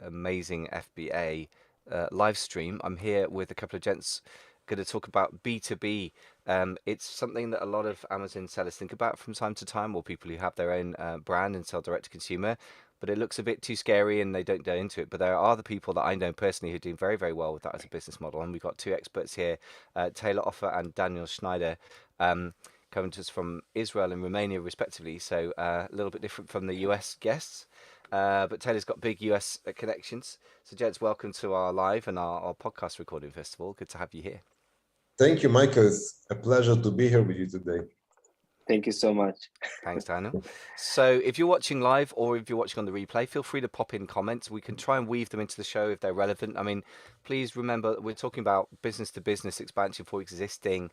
amazing FBA live stream. I'm here with a couple of gents going to talk about B2B. It's something that a lot of Amazon sellers think about from time to time, or people who have their own brand and sell direct to consumer. But it looks a bit too scary and they don't go into it. But there are the people that I know personally who are doing very, very well with that as a business model. And we've got two experts here, Talor, Ofer, and Daniel Shnaider. Coming to us from Israel and Romania, respectively. So a little bit different from the US guests. But Taylor's got big US connections. So, gents, welcome to our live and our podcast recording festival. Good to have you here. Thank you, Michael. It's a pleasure to be here with you today. Thank you so much. Thanks, Daniel. So if you're watching live or if you're watching on the replay, feel free to pop in comments. We can try and weave them into the show if they're relevant. I mean, please remember we're talking about business to business expansion for existing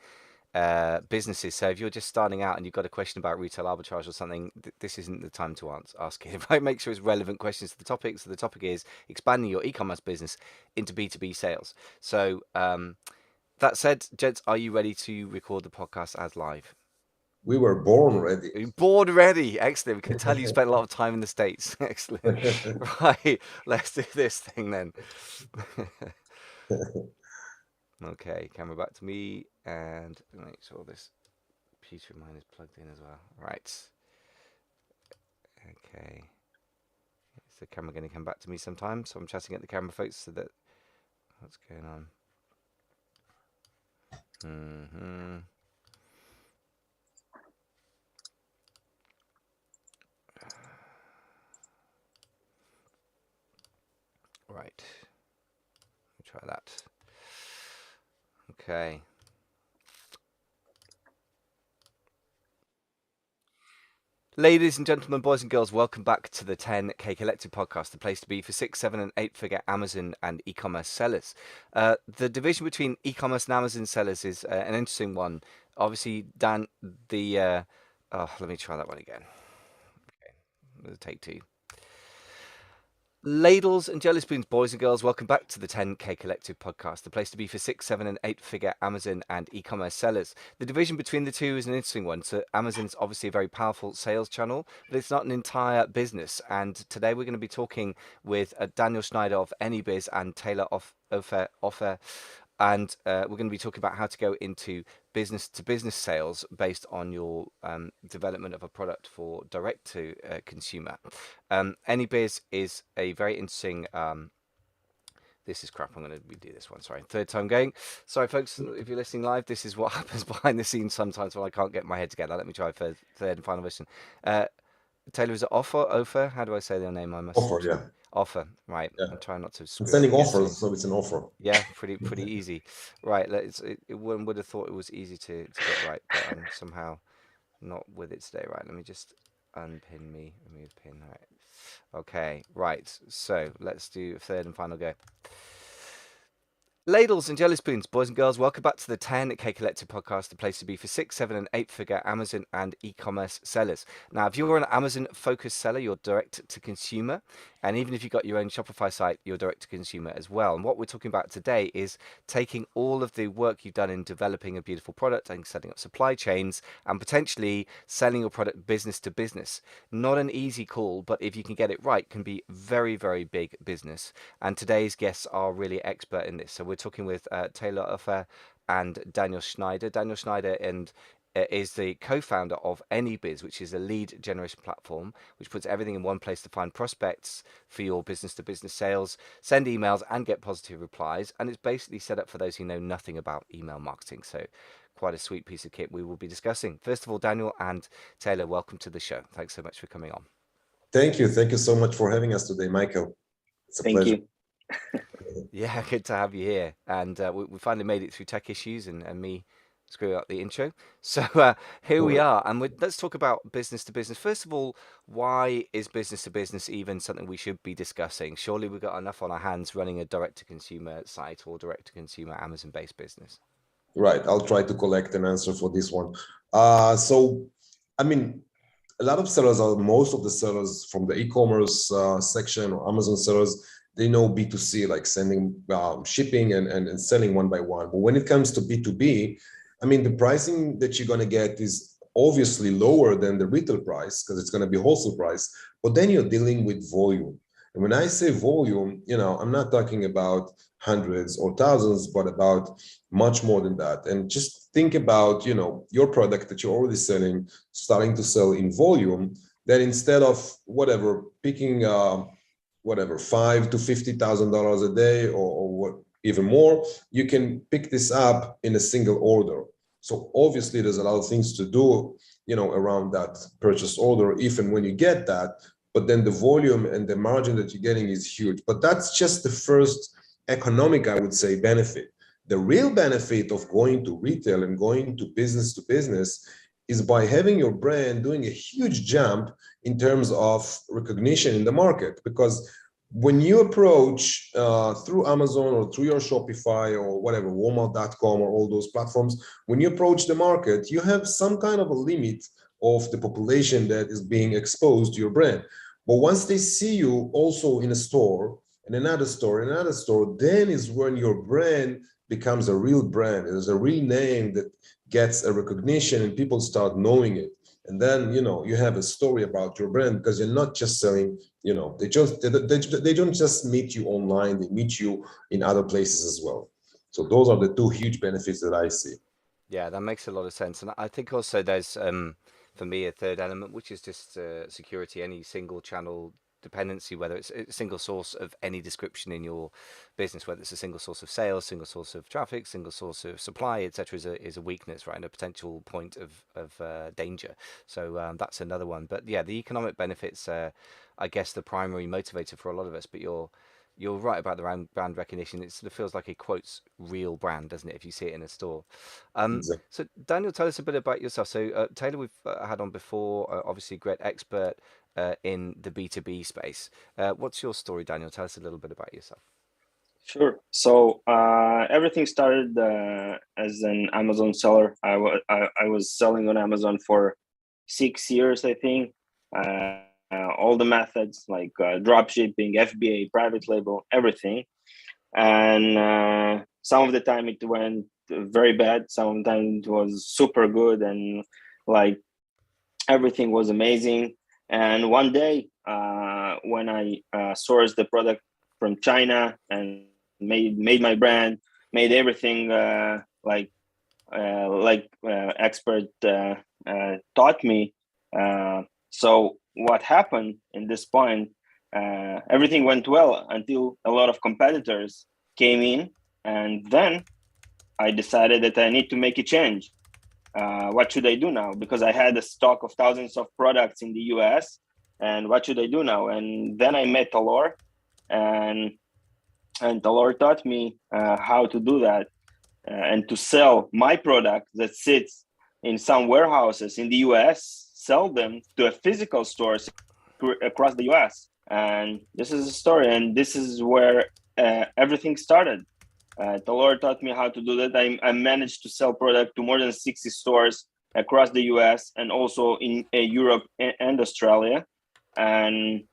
businesses. So if you're just starting out and you've got a question about retail arbitrage or something, this isn't the time to ask it. Right? Make sure it's relevant questions to the topic. So the topic is expanding your e-commerce business into B2B sales. So that said, gents, are you ready to record the podcast as live? We were born ready. You're born ready. Excellent. We can tell you spent a lot of time in the States. Excellent. Right. Let's do this thing then. Okay, camera back to me and make sure this computer of mine is plugged in as well. Right. Okay. Is the camera going to come back to me sometime? So I'm chatting at the camera, folks, so that what's going on? Right. Let me try that. Okay. Ladies and gentlemen, boys and girls, welcome back to the 10K Collective podcast, the place to be for 6, 7, and 8-figure Amazon and e-commerce sellers. The division between e-commerce and Amazon sellers is an interesting one. Obviously, Dan, let me try that one again. Okay, let's take two. Ladles and jelly spoons, boys and girls, welcome back to the 10K Collective podcast, the place to be for 6, 7, and 8-figure Amazon and e-commerce sellers. The division between the two is an interesting one. So Amazon's obviously a very powerful sales channel, but it's not an entire business. And today we're going to be talking with Daniel Shnaider of Anybiz and Talor of Ofer. And we're going to be talking about how to go into business-to-business sales based on your development of a product for direct-to-consumer. Anybiz is a very interesting... this is crap. I'm going to redo this one. Sorry. Third time going. Sorry, folks, if you're listening live, this is what happens behind the scenes sometimes when I can't get my head together. Let me try third and final version. Talor, is it Ofer? How do I say their name? I must Ofer, yeah. Ofer, right. Yeah. I'm trying not to screw I'm sending up offers, so it's an offer. Yeah, pretty easy. Right, one would have thought it was easy to get right, but I'm somehow not with it today. Right, let me just unpin me, remove pin. Right. Okay, right. So let's do a third and final go. Ladles and jelly spoons, boys and girls, welcome back to the 10K Collective podcast, the place to be for 6, 7, and 8-figure Amazon and e-commerce sellers. Now, if you're an Amazon-focused seller, you're direct to consumer, and even if you've got your own Shopify site, you're direct to consumer as well. And what we're talking about today is taking all of the work you've done in developing a beautiful product and setting up supply chains and potentially selling your product business to business. Not an easy call, but if you can get it right, can be very, very big business. And today's guests are really expert in this. So we're talking with Talor, Ofer, and Daniel Shnaider. Daniel Shnaider is the co-founder of Anybiz, which is a lead generation platform which puts everything in one place to find prospects for your business-to-business sales, send emails, and get positive replies. And it's basically set up for those who know nothing about email marketing. So quite a sweet piece of kit we will be discussing. First of all, Daniel and Talor, welcome to the show. Thanks so much for coming on. Thank you. Thank you so much for having us today, Michael. It's a pleasure. You. Yeah, good to have you here. And we finally made it through tech issues and me screw up the intro. So here we are. And let's talk about business to business. First of all, why is business to business even something we should be discussing? Surely we've got enough on our hands running a direct to consumer site or direct to consumer Amazon based business. Right. I'll try to collect an answer for this one. So, I mean, a lot of sellers most of the sellers from the e-commerce section or Amazon sellers, they know B2C, like sending, shipping and selling one by one. But when it comes to B2B, I mean, the pricing that you're going to get is obviously lower than the retail price because it's going to be wholesale price, but then you're dealing with volume. And when I say volume, I'm not talking about hundreds or thousands, but about much more than that. And just think about, your product that you're already selling, starting to sell in volume, that instead of whatever, picking whatever, $5,000 to $50,000 a day or what, even more, you can pick this up in a single order. So obviously there's a lot of things to do, around that purchase order, if and when you get that, but then the volume and the margin that you're getting is huge. But that's just the first economic, I would say, benefit. The real benefit of going to retail and going to business is by having your brand doing a huge jump in terms of recognition in the market. Because when you approach through Amazon or through your Shopify or whatever, Walmart.com or all those platforms, when you approach the market, you have some kind of a limit of the population that is being exposed to your brand. But once they see you also in a store and another store and another store, then is when your brand becomes a real brand. It is a real name that gets a recognition and people start knowing it. And then, you have a story about your brand, because you're not just selling, they don't just meet you online, they meet you in other places as well. So those are the two huge benefits that I see. Yeah, that makes a lot of sense. And I think also there's, for me, a third element, which is just security. Any single channel dependency, whether it's a single source of any description in your business, whether it's a single source of sales, single source of traffic, single source of supply, etc., is a weakness, right, and a potential point of danger. So that's another one. But yeah, the economic benefits, I guess, the primary motivator for a lot of us. But you're right about the brand recognition. It sort of feels like it quotes real brand, doesn't it, if you see it in a store? Exactly. So Daniel, tell us a bit about yourself. So Talor, we've had on before, obviously a great expert in the B2B space. What's your story, Daniel? Tell us a little bit about yourself. Sure. So everything started as an Amazon seller. I was selling on Amazon for 6 years, I think. All the methods like drop shipping, FBA, private label, everything. And some of the time it went very bad. Some of the time it was super good, and like everything was amazing. And one day, when I sourced the product from China and made my brand, made everything like expert taught me. So what happened in this point? Everything went well until a lot of competitors came in, and then I decided that I need to make a change. What should I do now? Because I had a stock of thousands of products in the US, and what should I do now? And then I met Talor, and Talor taught me how to do that and to sell my product that sits in some warehouses in the US, sell them to a physical stores across the US. And this is the story, and this is where everything started. Talor taught me how to do that. I managed to sell product to more than 60 stores across the US and also in Europe and Australia. And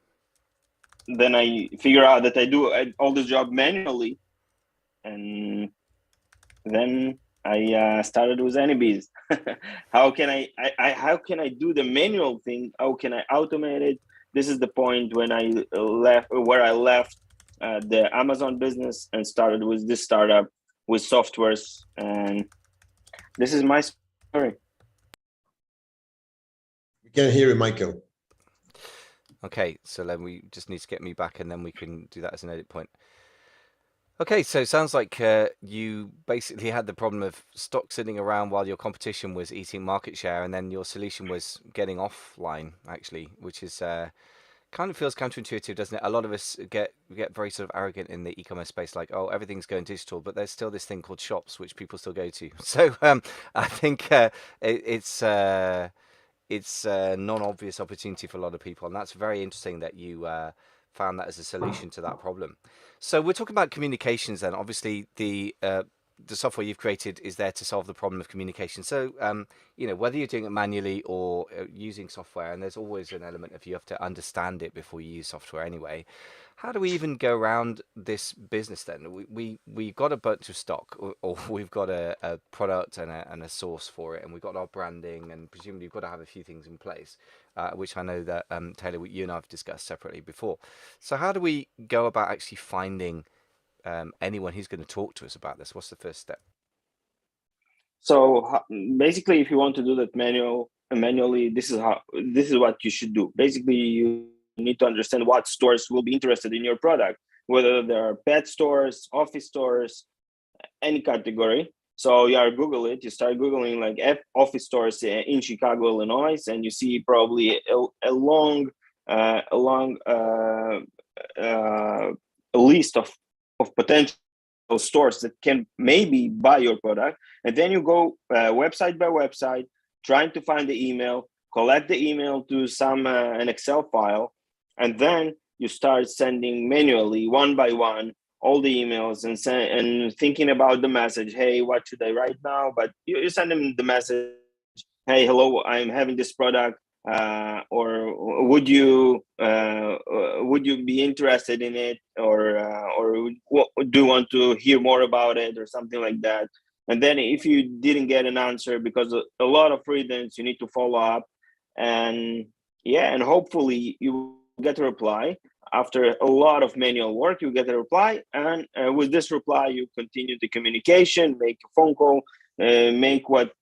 then I figure out that I do all this job manually. And then I started with Anybiz. How can I do the manual thing? How can I automate it? This is the point when I left the Amazon business and started with this startup with softwares. And this is my story. We can hear you, Michael. Okay, so then we just need to get me back, and then we can do that as an edit point. Okay, so it sounds like you basically had the problem of stock sitting around while your competition was eating market share, and then your solution was getting offline, actually, which is kind of feels counterintuitive, doesn't it? A lot of us get very sort of arrogant in the e-commerce space, like, oh, everything's going digital, but there's still this thing called shops, which people still go to. So I think it's a non-obvious opportunity for a lot of people, and that's very interesting that you found that as a solution to that problem. So we're talking about communications then. Obviously, the the software you've created is there to solve the problem of communication. So, whether you're doing it manually or using software, and there's always an element of you have to understand it before you use software anyway. How do we even go around this business then? We've got a bunch of stock, or we've got a product and a source for it, and we've got our branding, and presumably you've got to have a few things in place, which I know that Taylor, you and I have discussed separately before. So how do we go about actually finding anyone who's going to talk to us about this? What's the first step? So basically, if you want to do that manually, this is what you should do. Basically, you need to understand what stores will be interested in your product, whether there are pet stores, office stores, any category. So you Google it. You start Googling like office stores in Chicago, Illinois, and you see probably a long list of potential stores that can maybe buy your product. And then you go website by website, trying to find the email, collect the email to an Excel file, and then you start sending manually one by one all the emails and thinking about the message. Hey, what should I write now? But you send them the message. Hey, hello, I'm having this product. Or would you be interested in it, or do you want to hear more about it, or something like that? And then if you didn't get an answer, because a lot of reasons, you need to follow up, and hopefully you get a reply. After a lot of manual work, you get a reply, and with this reply, you continue the communication, make a phone call, make what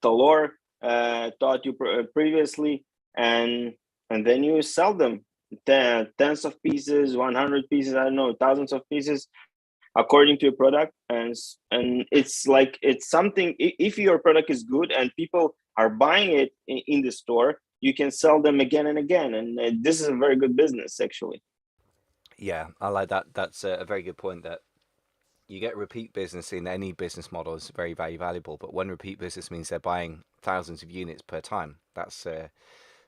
Talor taught you previously, and then you sell them tens of pieces, 100 pieces, I don't know, thousands of pieces, according to your product. And it's something. If your product is good and people are buying it in the store, you can sell them again and again, and this is a very good business, actually. Yeah, I like that. That's a very good point, that you get repeat business in any business model is very, very valuable. But when repeat business means they're buying thousands of units per time, that's a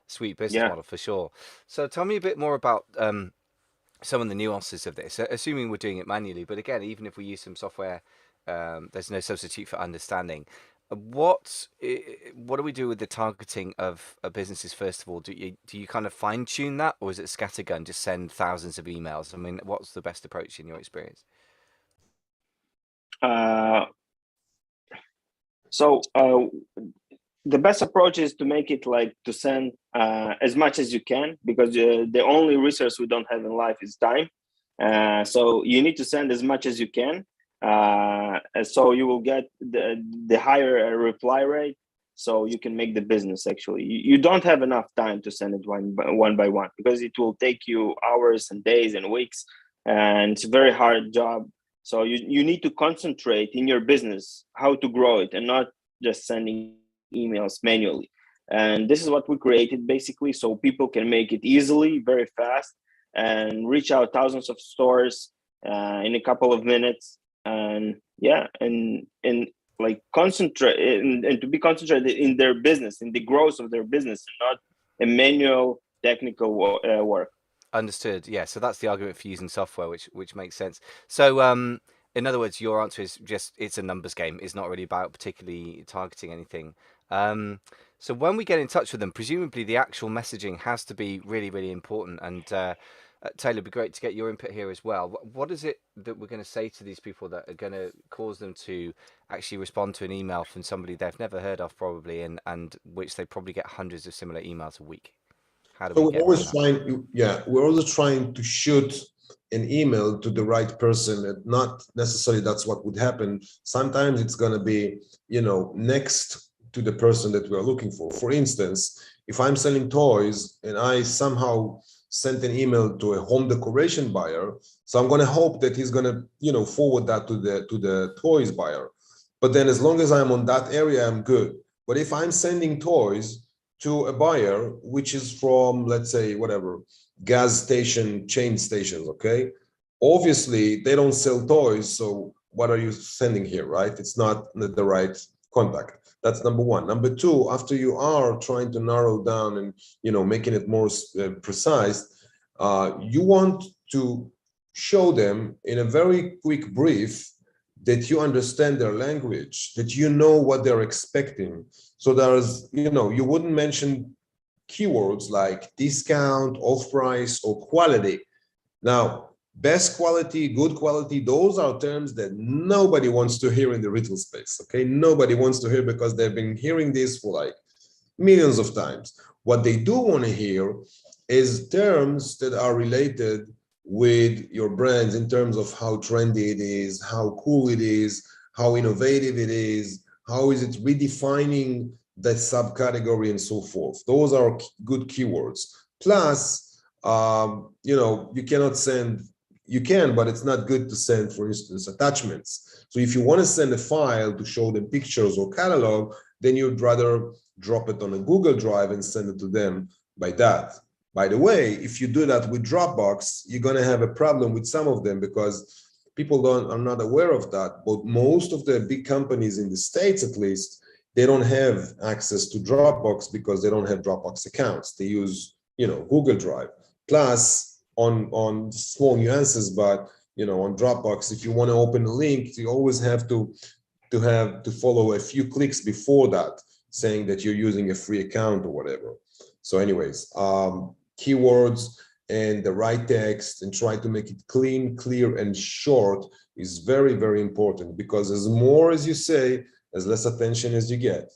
sweet business Yeah. model for sure. So tell me a bit more about some of the nuances of this, assuming we're doing it manually. But again, even if we use some software, there's no substitute for understanding. What do we do with the targeting of businesses? First of all, do you kind of fine tune that, or is it scattergun, just send thousands of emails? I mean, what's the best approach in your experience? So the best approach is to make it like to send as much as you can, because the only resource we don't have in life is time. So you need to send as much as you can. So you will get the higher reply rate, so you can make the business. Actually, you don't have enough time to send it one by one, because it will take you hours and days and weeks, and it's a very hard job. So you need to concentrate in your business how to grow it, and not just sending emails manually. And this is what we created, basically, so people can make it easily, very fast, and reach out thousands of stores in a couple of minutes. And like concentrate and to be concentrated in their business, in the growth of their business, and not a manual technical work. Understood. Yeah. So that's the argument for using software, which makes sense. So, in other words, your answer is just it's a numbers game. It's not really about particularly targeting anything. So when we get in touch with them, presumably the actual messaging has to be really, really important. And Taylor, it'd be great to get your input here as well. What is it that we're going to say to these people that are going to cause them to actually respond to an email from somebody they've never heard of, probably, and which they probably get hundreds of similar emails a week? How do So we we're get always around that? trying, yeah, we're always trying to shoot an email to the right person, and not necessarily that's what would happen. Sometimes it's going to be, next to the person that we're looking for. For instance, if I'm selling toys and I somehow sent an email to a home decoration buyer, so I'm going to hope that he's going to, forward that to the toys buyer. But then as long as I'm on that area, I'm good. But if I'm sending toys to a buyer which is from, let's say, whatever, gas station chain stations, okay, obviously they don't sell toys, so what are you sending here, right? It's not the right contact. That's number one. Number two, after you are trying to narrow down and making it more precise, you want to show them in a very quick brief that you understand their language, that you know what they're expecting. So there's, you wouldn't mention keywords like discount, off price, or quality. Now, best quality, good quality, those are terms that nobody wants to hear in the retail space, okay? Nobody wants to hear because they've been hearing this for like millions of times. What they do want to hear is terms that are related with your brands in terms of how trendy it is, how cool it is, how innovative it is, how is it redefining that subcategory and so forth. Those are good keywords. Plus, you cannot send, you can, but it's not good to send, for instance, attachments. So if you want to send a file to show them pictures or catalog, then you'd rather drop it on a Google Drive and send it to them by that. By the way, if you do that with Dropbox, you're going to have a problem with some of them because people are not aware of that. But most of the big companies in the States, at least, they don't have access to Dropbox because they don't have Dropbox accounts. They use, Google Drive. Plus, on small nuances, but on Dropbox, if you want to open a link, you always have to follow a few clicks before that, saying that you're using a free account or whatever. So anyways, keywords and the right text and try to make it clean, clear, and short is very, very important, because as more as you say, as less attention as you get.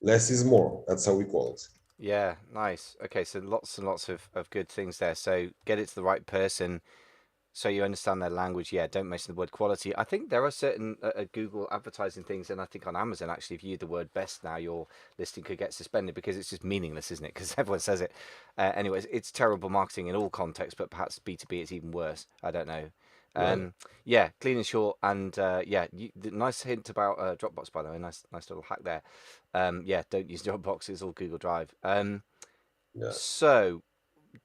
Less is more. That's how we call it. Yeah, nice. Okay, so lots and lots of good things there. So get it to the right person so you understand their language. Yeah, don't mention the word quality. I think there are certain Google advertising things, and I think on Amazon, actually, if you use the word best now, your listing could get suspended because it's just meaningless, isn't it? Because everyone says it. Anyways, it's terrible marketing in all contexts, but perhaps B2B it's even worse. I don't know. Right. Yeah, clean and short, and yeah, the nice hint about Dropbox, by the way. Nice little hack there. Yeah, don't use Dropbox. It's all Google Drive. Yeah. So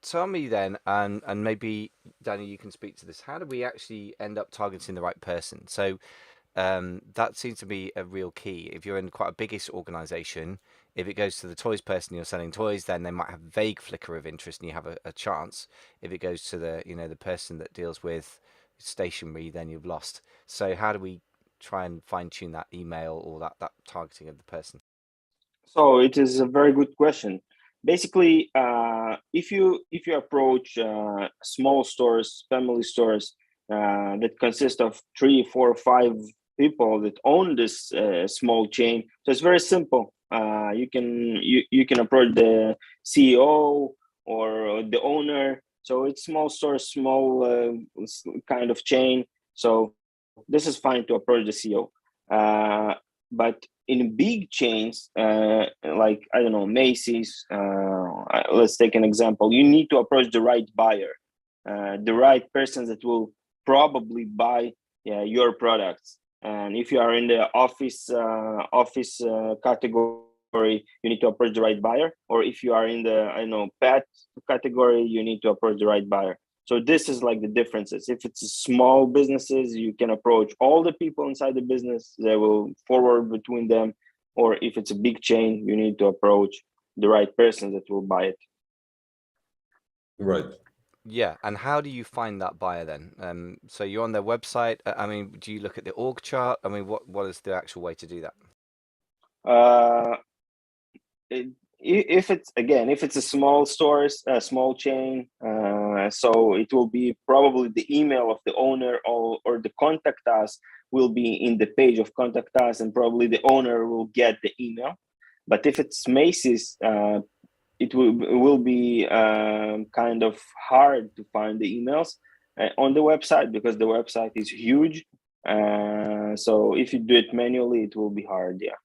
tell me then, and maybe Danny, you can speak to this. How do we actually end up targeting the right person? So that seems to be a real key. If you're in quite a biggish organization, if it goes to the toys person, you're selling toys, then they might have a vague flicker of interest, and you have a chance. If it goes to the person that deals with stationery, then you've lost. So how do we try and fine tune that email or that targeting of the person? So it is a very good question. Basically, if you approach small stores, family stores that consist of 3, 4, 5 people that own this small chain, so it's very simple. You can approach the CEO or the owner. So it's small store, small kind of chain. So this is fine to approach the CEO. But in big chains, like, I don't know, Macy's, let's take an example. You need to approach the right buyer, the right person that will probably buy your products. And if you are in the office category, you need to approach the right buyer. Or if you are in the pet category, you need to approach the right buyer. So this is like the differences. If it's small businesses, you can approach all the people inside the business. They will forward between them. Or if it's a big chain, you need to approach the right person that will buy it. Right. Yeah, and how do you find that buyer then? So you're on their website. I mean, do you look at the org chart? I mean, what is the actual way to do that? If it's a small stores, a small chain, so it will be probably the email of the owner, or the contact us will be in the page of contact us, and probably the owner will get the email. But if it's Macy's, it will be kind of hard to find the emails on the website, because the website is huge. So if you do it manually, it will be hard. Yeah.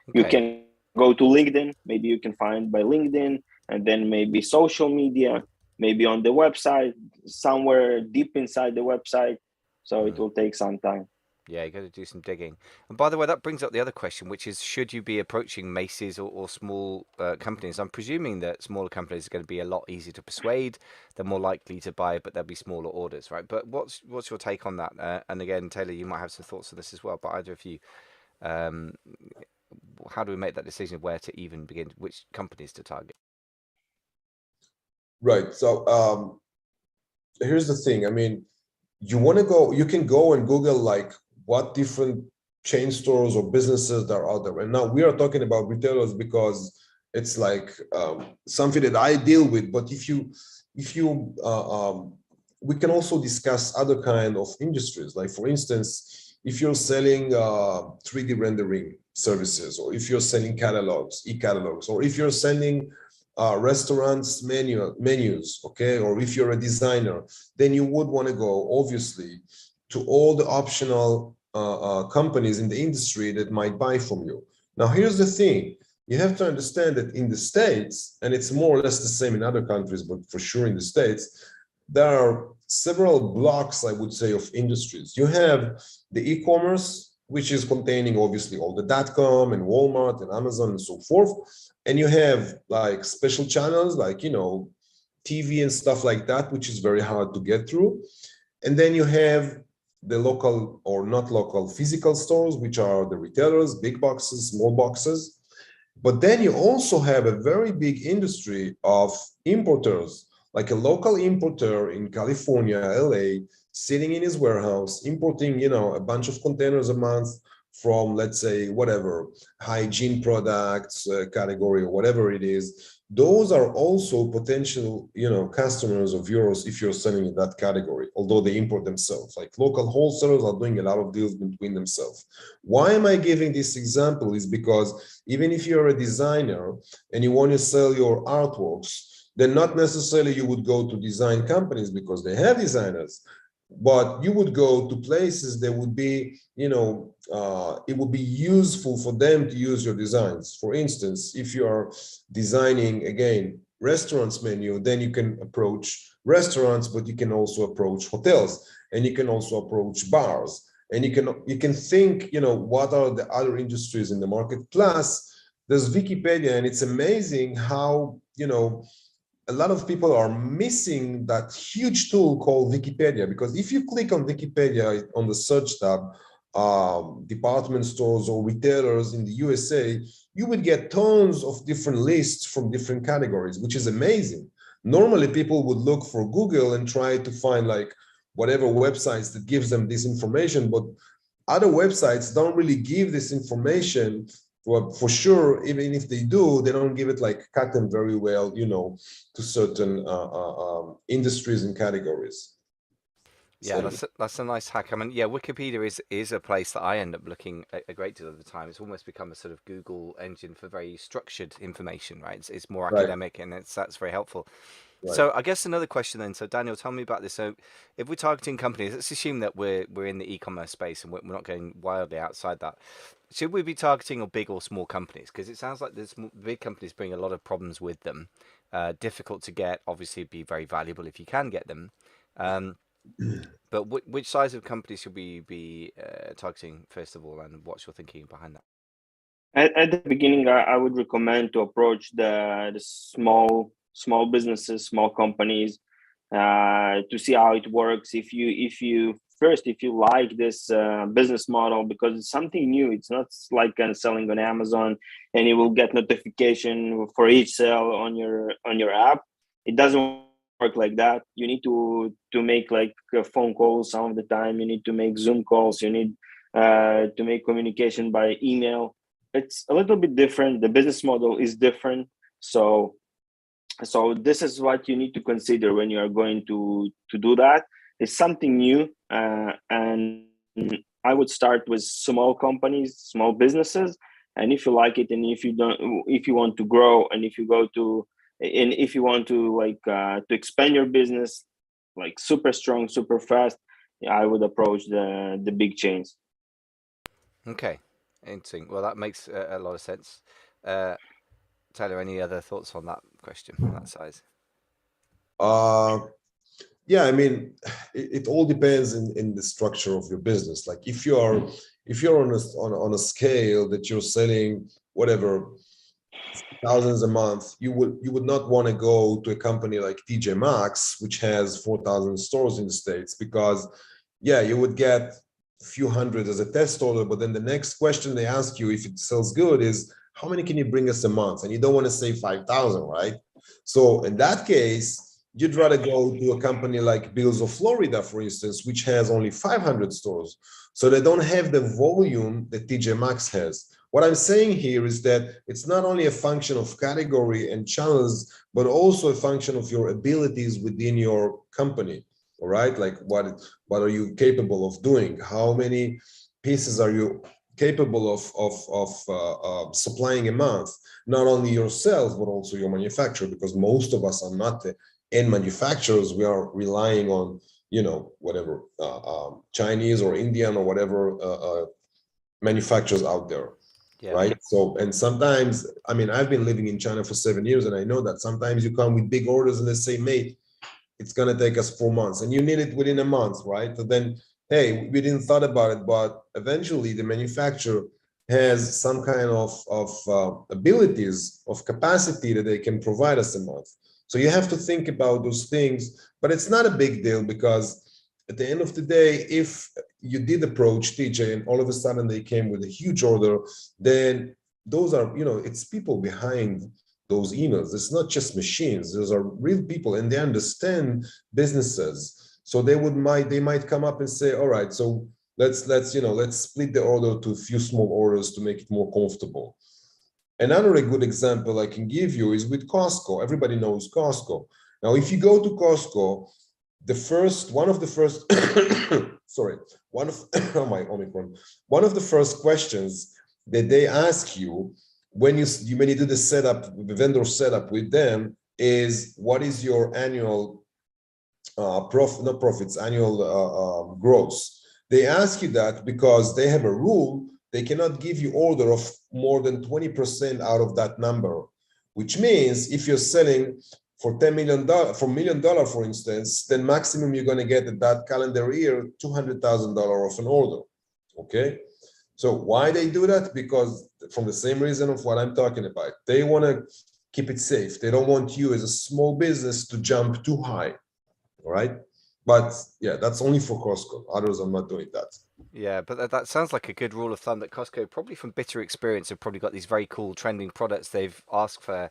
Okay. You can go to LinkedIn. Maybe you can find by LinkedIn, and then maybe social media, maybe on the website, somewhere deep inside the website. So it will take some time. Yeah, you got to do some digging. And by the way, that brings up the other question, which is, should you be approaching Macy's or small companies? I'm presuming that smaller companies are going to be a lot easier to persuade. They're more likely to buy, but there'll be smaller orders, right? But what's your take on that? And again, Taylor, you might have some thoughts on this as well. But either of you, how do we make that decision of where to even begin, which companies to target? Right. So here's the thing. I mean, you can go and Google like what different chain stores or businesses that are out there. And now we are talking about retailers because it's like something that I deal with. But if you we can also discuss other kind of industries. Like for instance, if you're selling 3D rendering services, or if you're selling catalogs, e-catalogs, or if you're selling restaurants menus, okay, or if you're a designer, then you would want to go obviously to all the optional companies in the industry that might buy from you. Now, here's the thing. You have to understand that in the States, and it's more or less the same in other countries, but for sure in the States, there are several blocks, I would say, of industries. You have the e-commerce, which is containing obviously all the .com and Walmart and Amazon and so forth. And you have like special channels like, you know, TV and stuff like that, which is very hard to get through. And then you have the local or not local physical stores, which are the retailers, big boxes, small boxes. But then you also have a very big industry of importers, like a local importer in California, LA, sitting in his warehouse, importing, you know, a bunch of containers a month from, let's say, whatever, hygiene products category or whatever it is. Those are also potential, you know, customers of yours if you're selling in that category, although they import themselves. Like local wholesalers are doing a lot of deals between themselves. Why am I giving this example? Is because even if you're a designer and you want to sell your artworks, then not necessarily you would go to design companies because they have designers, but you would go to places that would be, you know, it would be useful for them to use your designs. For instance, if you are designing, again, restaurants menu, then you can approach restaurants, but you can also approach hotels, and you can also approach bars, and you can think, you know, what are the other industries in the market. Plus, there's Wikipedia, and it's amazing how, you know, a lot of people are missing that huge tool called Wikipedia, because if you click on Wikipedia on the search tab, department stores or retailers in the USA, you would get tons of different lists from different categories, which is amazing. Normally, people would look for Google and try to find like whatever websites that gives them this information, but other websites don't really give this information. Well, for sure, even if they do, they don't give it like cut them very well, you know, to certain industries and categories. Yeah, that's a nice hack. I mean, yeah, Wikipedia is a place that I end up looking a great deal of the time. It's almost become a sort of Google engine for very structured information, right? It's more Right, academic, and that's very helpful. right. So I guess another question then. So Daniel, tell me about this. So if we're targeting companies, let's assume that we're in the e-commerce space and we're not going wildly outside that. Should we be targeting big or small companies? Because it sounds like the big companies bring a lot of problems with them. Difficult to get. Obviously, be very valuable if you can get them. But which size of companies should we be targeting first of all, and what's your thinking behind that? At the beginning, I would recommend to approach the small businesses, small companies, to see how it works. If you like this business model, because it's something new, it's not like selling on Amazon and you will get notification for each sale on your app. It doesn't work like that. You need to make like phone calls some of the time. You need to make Zoom calls. You need to make communication by email. It's a little bit different. The business model is different. So this is what you need to consider when you are going to do that. It's something new, and I would start with small companies, small businesses, and if you like it, and if you want to grow, and if you want to like to expand your business, like super strong, super fast, I would approach the big chains. Okay, interesting. Well, that makes a lot of sense. Taylor, any other thoughts on that question, that size? Yeah, I mean, it all depends in the structure of your business. Like if you're on a scale that you're selling whatever thousands a month, you would not want to go to a company like TJ Maxx, which has 4,000 stores in the States, because yeah, you would get a few hundred as a test order, but then the next question they ask you if it sells good is, how many can you bring us a month? And you don't want to say 5,000, right? So in that case, you'd rather go to a company like Bills of Florida, for instance, which has only 500 stores. So they don't have the volume that TJ Maxx has. What I'm saying here is that it's not only a function of category and channels, but also a function of your abilities within your company. All right, like what are you capable of doing? How many pieces are you capable of supplying a month? Not only yourself, but also your manufacturer, because most of us are not end manufacturers. We are relying on, whatever Chinese or Indian or whatever manufacturers out there, Yeah. right? So, and sometimes, I mean, I've been living in China for 7 years, and I know that sometimes you come with big orders and they say, mate, it's going to take us 4 months, and you need it within a month, right? So then, hey, we didn't thought about it, but eventually the manufacturer has some kind of abilities of capacity that they can provide us a month. So you have to think about those things, but it's not a big deal, because at the end of the day, if you did approach TJ and all of a sudden they came with a huge order, then those are, it's people behind those emails. It's not just machines. Those are real people, and they understand businesses. So they might come up and say, all right, so let's split the order to a few small orders to make it more comfortable. Another good example I can give you is with Costco. Everybody knows Costco. Now, if you go to Costco, one of the first oh my Omicron, one of the first questions that they ask you when you do the vendor setup with them is, what is your annual annual gross? They ask you that because they have a rule. They cannot give you order of more than 20% out of that number, which means if you're selling for $10 million, for $1 million, for instance, then maximum you're going to get at that calendar year $200,000 of an order. Okay, so why they do that? Because from the same reason of what I'm talking about, they want to keep it safe. They don't want you as a small business to jump too high. All right, but yeah, that's only for Costco. Others are not doing that. Yeah, but that sounds like a good rule of thumb that Costco, probably from bitter experience, have probably got these very cool trending products they've asked for,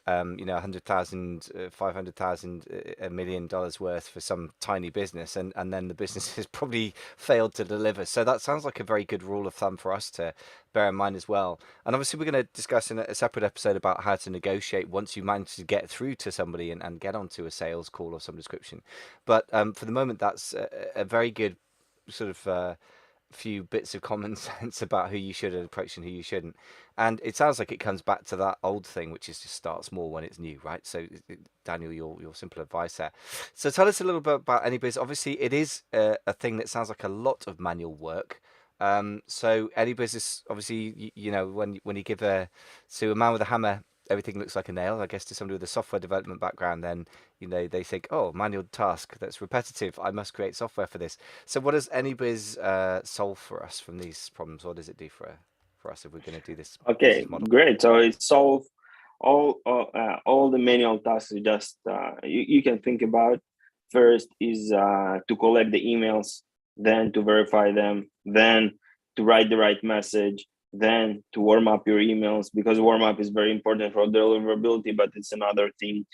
100,000, 500,000, $1 million worth for some tiny business, and then the business has probably failed to deliver. So that sounds like a very good rule of thumb for us to bear in mind as well. And obviously, we're going to discuss in a separate episode about how to negotiate once you manage to get through to somebody and get onto a sales call of some description. But for the moment, that's a very good sort of few bits of common sense about who you should approach and who you shouldn't. And it sounds like it comes back to that old thing, which is just start small when it's new, right? So, Daniel, your simple advice there. So, tell us a little bit about Anybiz. Obviously, it is a thing that sounds like a lot of manual work. So, Anybiz is obviously, when you give to a man with a hammer, everything looks like a nail. I guess to somebody with a software development background, then they think, oh, manual task that's repetitive. I must create software for this. So, what does Anybiz solve for us from these problems? What does it do for us if we're going to do this Okay, business model? great. So it solves all the manual tasks you can think about. First is to collect the emails, then to verify them, then to write the right message, then to warm up your emails, because warm up is very important for deliverability, but it's another thing.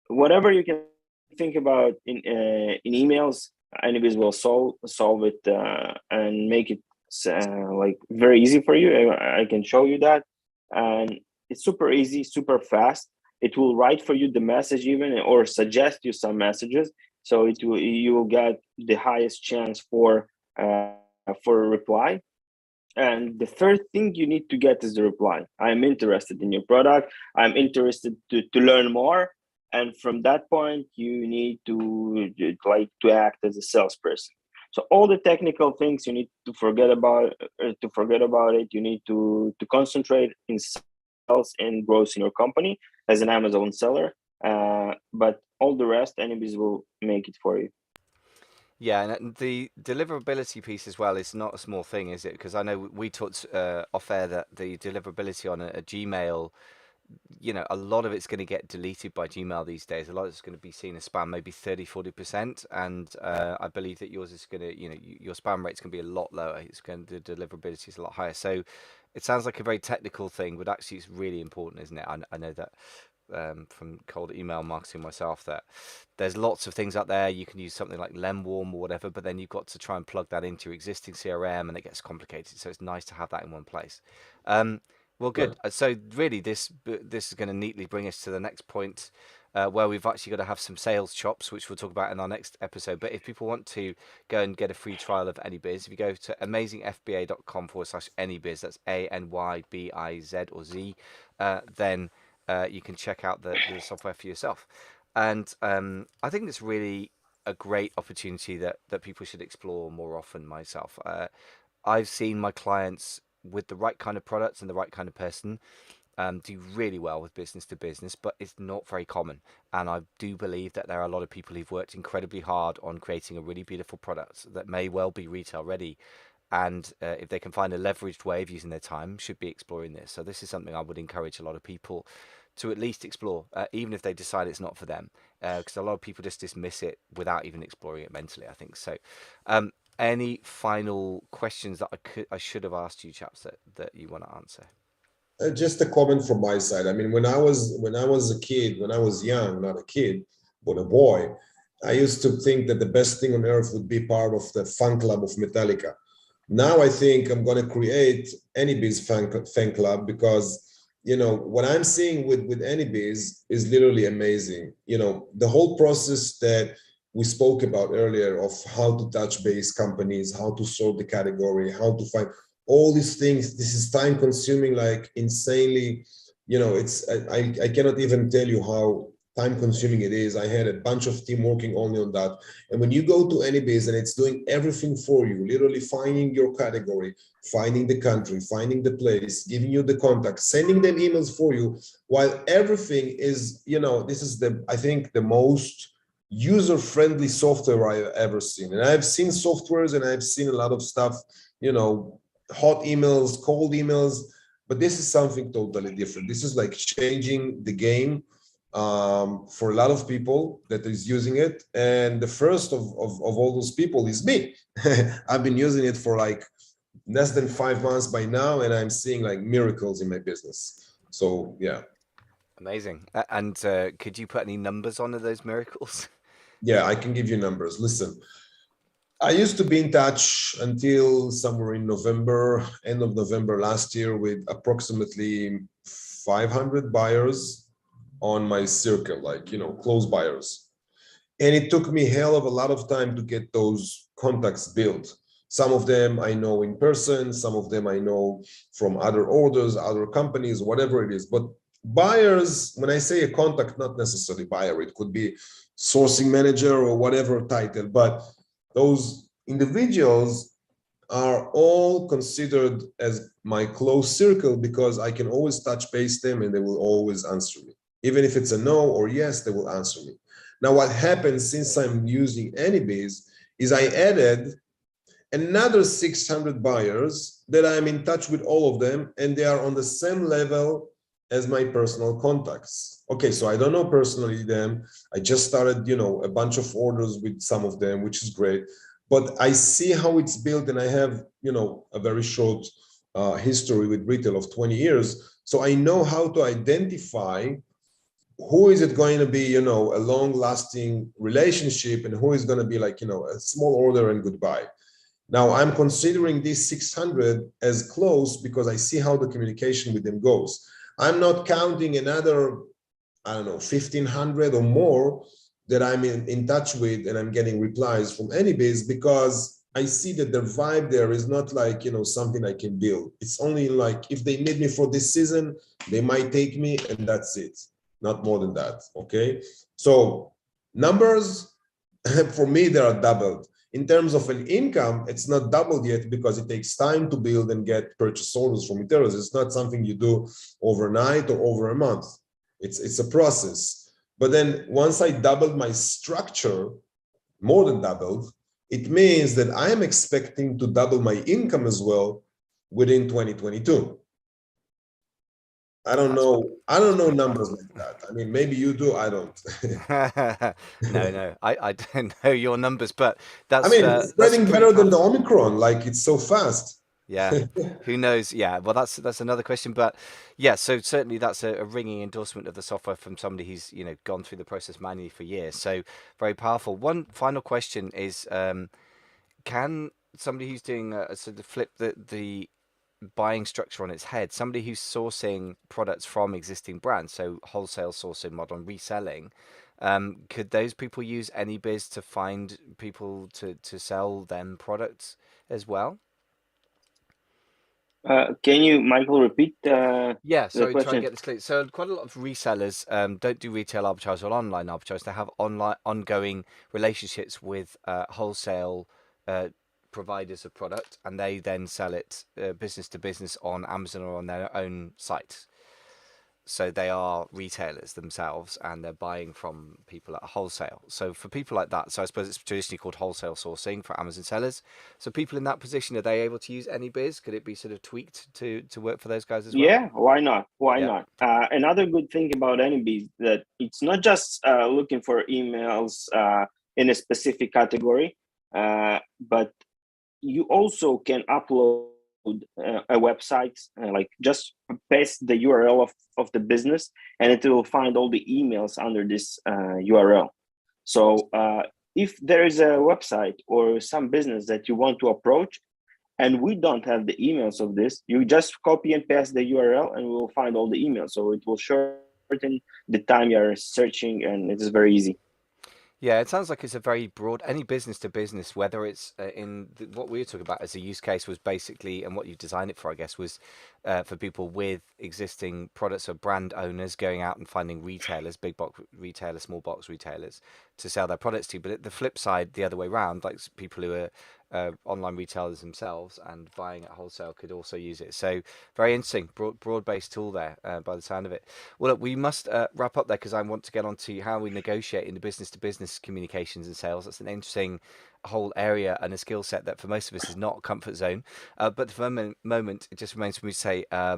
Whatever you can think about in emails, Anybiz will solve it and make it like very easy for you. I can show you that, and it's super easy, super fast. It will write for you the message even, or suggest you some messages, so you will get the highest chance for a reply. And the first thing you need to get is the reply. I'm interested in your product. I'm interested to learn more. And from that point, you need to act as a salesperson. So all the technical things you need to forget about. It, you need to concentrate in sales and growth in your company as an Amazon seller. But all the rest, Anybiz will make it for you. Yeah, and the deliverability piece as well is not a small thing, is it? Because I know we talked off air that the deliverability on a Gmail, a lot of it's going to get deleted by Gmail these days. A lot of it's going to be seen as spam, maybe 30-40%. And I believe that yours is going to, your spam rate's going to be a lot lower. The deliverability is a lot higher. So it sounds like a very technical thing, but actually it's really important, isn't it? I know that from cold email marketing myself, that there's lots of things out there. You can use something like Lemwarm or whatever, but then you've got to try and plug that into your existing CRM, and it gets complicated. So it's nice to have that in one place. Well, good. Right. So really, this is going to neatly bring us to the next point, where we've actually got to have some sales chops, which we'll talk about in our next episode. But if people want to go and get a free trial of Anybiz, if you go to amazingfba.com/Anybiz, that's ANYBIZ or Z, then you can check out the software for yourself. And I think it's really a great opportunity that people should explore more often myself. I've seen my clients with the right kind of products and the right kind of person do really well with business to business, but it's not very common. And I do believe that there are a lot of people who've worked incredibly hard on creating a really beautiful product that may well be retail ready. And if they can find a leveraged way of using their time, should be exploring this. So this is something I would encourage a lot of people to at least explore, even if they decide it's not for them, because a lot of people just dismiss it without even exploring it mentally, I think. So any final questions that I should have asked you, chaps, that you want to answer? Just a comment from my side. I mean, when I was a kid, when I was young, not a kid, but a boy, I used to think that the best thing on earth would be part of the fan club of Metallica. Now I think I'm going to create Anybiz fan club, because what I'm seeing with Anybiz is literally amazing. The whole process that we spoke about earlier of how to touch base companies, how to sort the category, how to find all these things. This is time consuming, like insanely. I cannot even tell you how time consuming it is. I had a bunch of team working only on that. And when you go to Anybiz and it's doing everything for you, literally finding your category, finding the country, finding the place, giving you the contact, sending them emails for you, while everything is, this is I think the most user-friendly software I've ever seen. And I've seen softwares and I've seen a lot of stuff, hot emails, cold emails, but this is something totally different. This is like changing the game for a lot of people that is using it. And the first of all those people is me. I've been using it for like less than 5 months by now, and I'm seeing like miracles in my business. So yeah. Amazing. And could you put any numbers on those miracles? Yeah, I can give you numbers. Listen, I used to be in touch until somewhere in November, end of November last year, with approximately 500 buyers on my circle, like, close buyers. And it took me hell of a lot of time to get those contacts built. Some of them I know in person, some of them I know from other orders, other companies, whatever it is. But buyers, when I say a contact, not necessarily buyer, it could be sourcing manager or whatever title, but those individuals are all considered as my close circle, because I can always touch base them and they will always answer me. Even if it's a no or yes, they will answer me. Now, what happens since I'm using Anybiz is I added another 600 buyers that I'm in touch with all of them, and they are on the same level as my personal contacts. Okay, so I don't know personally them. I just started, a bunch of orders with some of them, which is great. But I see how it's built, and I have, a very short history with retail of 20 years. So I know how to identify who is it going to be, a long-lasting relationship, and who is going to be like, a small order and goodbye. Now, I'm considering these 600 as close because I see how the communication with them goes. I'm not counting another, 1,500 or more that I'm in touch with and I'm getting replies from Anybiz, because I see that the vibe there is not like, something I can build. It's only like, if they need me for this season, they might take me, and that's it. Not more than that, okay? So numbers, for me, they are doubled. In terms of an income, it's not doubled yet because it takes time to build and get purchase orders from retailers. It's not something you do overnight or over a month. It's a process. But then once I doubled my structure, more than doubled, it means that I am expecting to double my income as well within 2022. I don't know numbers like that. I mean, maybe you do, I don't. No, I don't know your numbers, but that's I mean, it's spreading better than the Omicron, like it's so fast. Yeah, who knows? Yeah, well, that's another question, but yeah, so certainly that's a ringing endorsement of the software from somebody who's gone through the process manually for years. So very powerful. One final question is, can somebody who's doing sort of flip the buying structure on its head, somebody who's sourcing products from existing brands, so wholesale sourcing model and reselling, could those people use Anybiz to find people to sell them products as well? Can you, Michael, repeat Yeah, the sorry, try and question? get this clear. So quite a lot of resellers don't do retail arbitrage or online arbitrage. They have online ongoing relationships with wholesale uh, providers of product, and they then sell it business to business on Amazon or on their own site. So they are retailers themselves, and they're buying from people at wholesale. So for people like that, so I suppose it's traditionally called wholesale sourcing for Amazon sellers. So people in that position, are they able to use Anybiz? Could it be sort of tweaked to work for those guys as well? Yeah, why not? Why Yeah. not? Another good thing about Anybiz that it's not just looking for emails in a specific category, but you also can upload a website, like just paste the URL of the business, and it will find all the emails under this URL. So if there is a website or some business that you want to approach, and we don't have the emails of this, you just copy and paste the URL and we will find all the emails. So it will shorten the time you're searching, and it is very easy. Yeah, it sounds like it's a very broad, any business to business, whether it's what we were talking about as a use case was basically, and what you designed it for, I guess, was for people with existing products or brand owners going out and finding retailers, big box retailers, small box retailers to sell their products to. But at the flip side, the other way around, like people who are online retailers themselves and buying at wholesale could also use it. So very interesting, broad-based tool there by the sound of it. Well, look, we must wrap up there because I want to get on to how we negotiate in the business-to-business communications and sales. That's an interesting whole area and a skill set that for most of us is not a comfort zone. But for the moment, it just remains for me to say I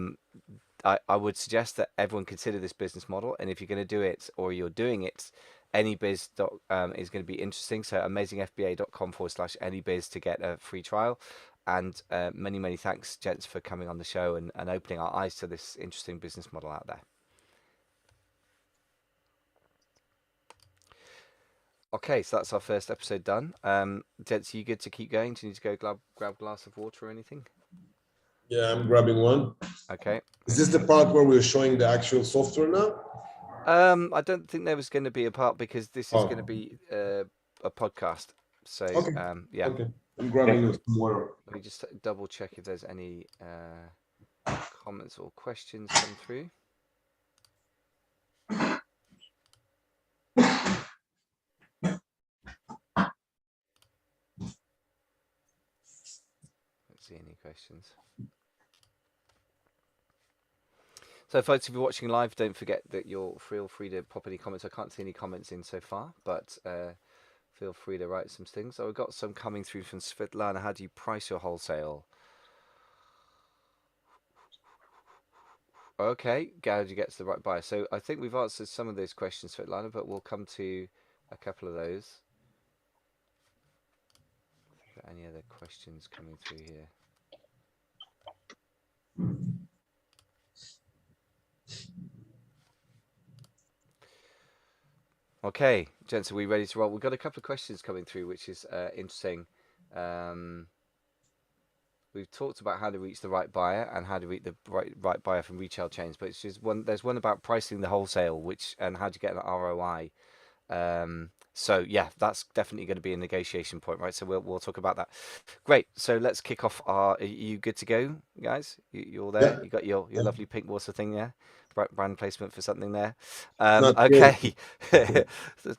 would suggest that everyone consider this business model, and if you're going to do it or you're doing it, Anybiz is going to be interesting. So amazingfba.com/anybiz to get a free trial. And many thanks, gents, for coming on the show and opening our eyes to this interesting business model out there. Okay, so that's our first episode done. Gents, are you good to keep going? Do you need to go grab a glass of water or anything? Yeah, I'm grabbing one. Okay. Is this the part where we're showing the actual software now? I don't think there was going to be a part because this is going to be a podcast. So Okay. yeah. Okay. I'm grabbing some water. Let me just double check if there's any comments or questions come through. Let's see any questions. So, folks, if you're watching live, don't forget that you're feel free to pop any comments. I can't see any comments in so far, but feel free to write some things. So, we've got some coming through from Svetlana. How do you price your wholesale? Okay, how do you get to the right buyer? So, I think we've answered some of those questions, Svetlana, but we'll come to a couple of those. Any other questions coming through here? Okay, gents, are we ready to roll? We've got a couple of questions coming through, which is interesting. We've talked about how to reach the right buyer and how to reach the right buyer from retail chains, but it's just there's one about pricing the wholesale, and how to get an ROI. So yeah, that's definitely going to be a negotiation point, right? So we'll talk about that. Great. So let's kick off our. Are you good to go, guys? You're there. Yeah. You got your lovely pink water thing there. Brand placement for something there. Not Okay.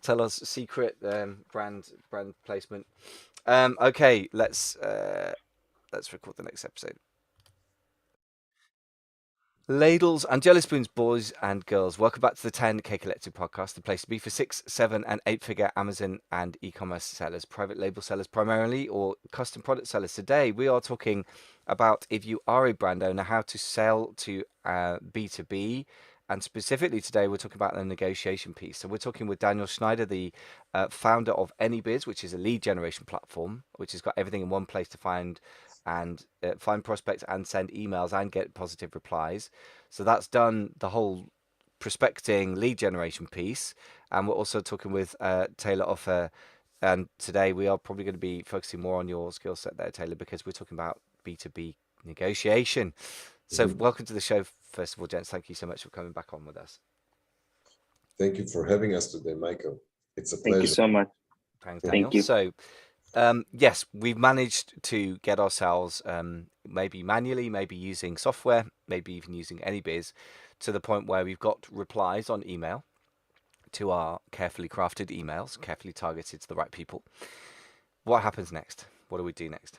Tell us secret brand placement. Okay. Let's record the next episode. Ladles and jelly spoons, boys and girls. Welcome back to the 10K Collective podcast, the place to be for 6, 7, and 8-figure Amazon and e-commerce sellers, private label sellers primarily, or custom product sellers. Today, we are talking about, if you are a brand owner, how to sell to B2B. And specifically today, we're talking about the negotiation piece. So we're talking with Daniel Shnaider, the founder of Anybiz, which is a lead generation platform, which has got everything in one place to find and find prospects and send emails and get positive replies. So that's done the whole prospecting lead generation piece. And we're also talking with Talor Ofer. And today we are probably going to be focusing more on your skill set there, Talor, because we're talking about B2B negotiation. So welcome to the show, first of all, gents. Thank you so much for coming back on with us. Thank you for having us today, Michael. It's a pleasure. Thank you so much. Thanks, Daniel. Thank you. So, yes, we've managed to get ourselves maybe manually, maybe using software, maybe even using Anybiz, to the point where we've got replies on email to our carefully crafted emails, carefully targeted to the right people. What happens next? What do we do next?